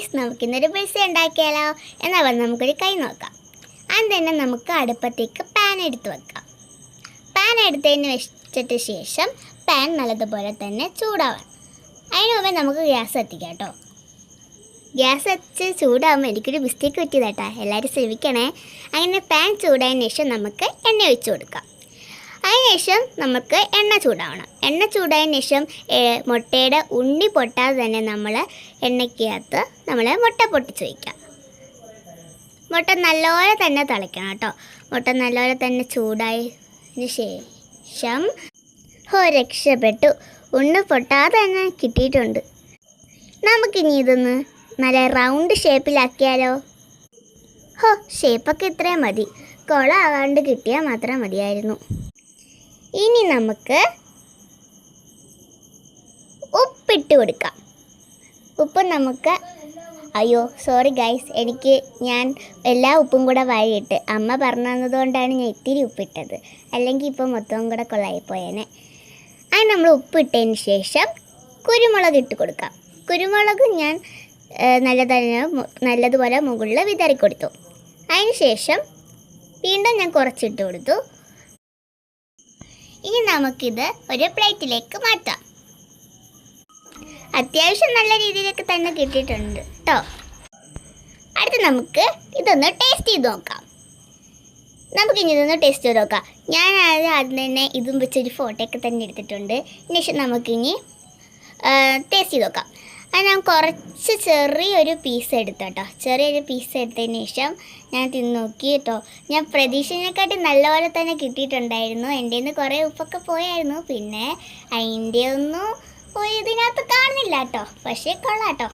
Guys, നമുക്കിന്നൊരു pizza ഉണ്ടാക്കിയാലോ. എന്നാൽ നമുക്കൊരു കൈ നോക്കാം. ആദ്യം തന്നെ നമുക്ക് അടുപ്പത്തേക്ക് പാൻ എടുത്ത് വെക്കാം. പാൻ എടുത്തതിന് വെച്ചിട്ട് ശേഷം പാൻ നല്ലതുപോലെ തന്നെ ചൂടാവാൻ. അതിന് മുമ്പേ നമുക്ക് ഗ്യാസ് എത്തിക്കാം കേട്ടോ. ഗ്യാസ് വെച്ച് ചൂടാകുമ്പോൾ എനിക്കൊരു മിസ്റ്റേക്ക് പറ്റിയതാട്ടാ, എല്ലാവരും ശ്രമിക്കണേ. അങ്ങനെ പാൻ ചൂടായതിന് ശേഷം നമുക്ക് എണ്ണ ഒഴിച്ചു കൊടുക്കാം. അതിനുശേഷം നമുക്ക് എണ്ണ ചൂടാവണം. എണ്ണ ചൂടായതിന് ശേഷം മുട്ടയുടെ ഉണ്ണി പൊട്ടാതെ തന്നെ നമ്മൾ എണ്ണയ്ക്കകത്ത് മുട്ട പൊട്ടിച്ച് വയ്ക്കാം. മുട്ട നല്ലപോലെ തന്നെ തിളയ്ക്കണം കേട്ടോ. മുട്ട നല്ലപോലെ തന്നെ ചൂടായതിന് ശേഷം രക്ഷപ്പെട്ടു, ഉണ്ണി പൊട്ടാതെ തന്നെ കിട്ടിയിട്ടുണ്ട്. നമുക്കിനി ഇതൊന്ന് നല്ല റൗണ്ട് ഷേപ്പിലാക്കിയാലോ. ഷേപ്പൊക്കെ ഇത്രയും മതി, കുളമാകാണ്ട് കിട്ടിയാൽ മാത്രം മതിയായിരുന്നു. ഇനി നമുക്ക് ഉപ്പിട്ട് കൊടുക്കാം. ഉപ്പ് നമുക്ക് സോറി ഗൈസ്, ഞാൻ എല്ലാ ഉപ്പും കൂടെ വാരിയിട്ട് അമ്മ പറഞ്ഞു തന്നതുകൊണ്ടാണ് ഞാൻ ഇത്തിരി ഉപ്പിട്ടത്. അല്ലെങ്കിൽ ഇപ്പോൾ മൊത്തവും കൂടെ കൊള്ളായിപ്പോയേനെ. അതിന് നമ്മൾ ഉപ്പിട്ടതിന് ശേഷം കുരുമുളക് ഇട്ട് കൊടുക്കാം. കുരുമുളക് ഞാൻ നല്ലതുപോലെ മുകളിൽ വിതറി കൊടുത്തു. അതിന് ശേഷം വീണ്ടും ഞാൻ കുറച്ചിട്ട് കൊടുത്തു. ഇനി നമുക്കിത് ഒരു പ്ലേറ്റിലേക്ക് മാറ്റാം. അത്യാവശ്യം നല്ല രീതിയിലൊക്കെ തന്നെ കിട്ടിയിട്ടുണ്ട് കേട്ടോ. അടുത്ത് നമുക്ക് ഇതൊന്ന് ടേസ്റ്റ് ചെയ്ത് നോക്കാം. ഇതൊന്ന് ടേസ്റ്റ് ചെയ്ത് നോക്കാം. ഞാൻ ആദ്യം തന്നെ ഇതും വെച്ചൊരു ഫോട്ടോയൊക്കെ തന്നെ എടുത്തിട്ടുണ്ട്. ശേഷം നമുക്കിനി ടേസ്റ്റ് ചെയ്ത് നോക്കാം. അത് ഞാൻ കുറച്ച് ചെറിയൊരു പീസ് എടുത്തോട്ടോ. ചെറിയൊരു പീസ് എടുത്തതിന് ശേഷം ഞാൻ തിന്ന് നോക്കി കേട്ടോ. ഞാൻ പ്രതീക്ഷയെക്കാട്ടി നല്ലപോലെ തന്നെ കിട്ടിയിട്ടുണ്ടായിരുന്നു. എൻ്റെ നിന്ന് കുറേ ഉപ്പൊക്കെ പോയായിരുന്നു. പിന്നെ അതിൻ്റെ ഒന്നും ഇതിനകത്ത് കാണുന്നില്ല കേട്ടോ. പക്ഷേ കൊള്ളാം കേട്ടോ.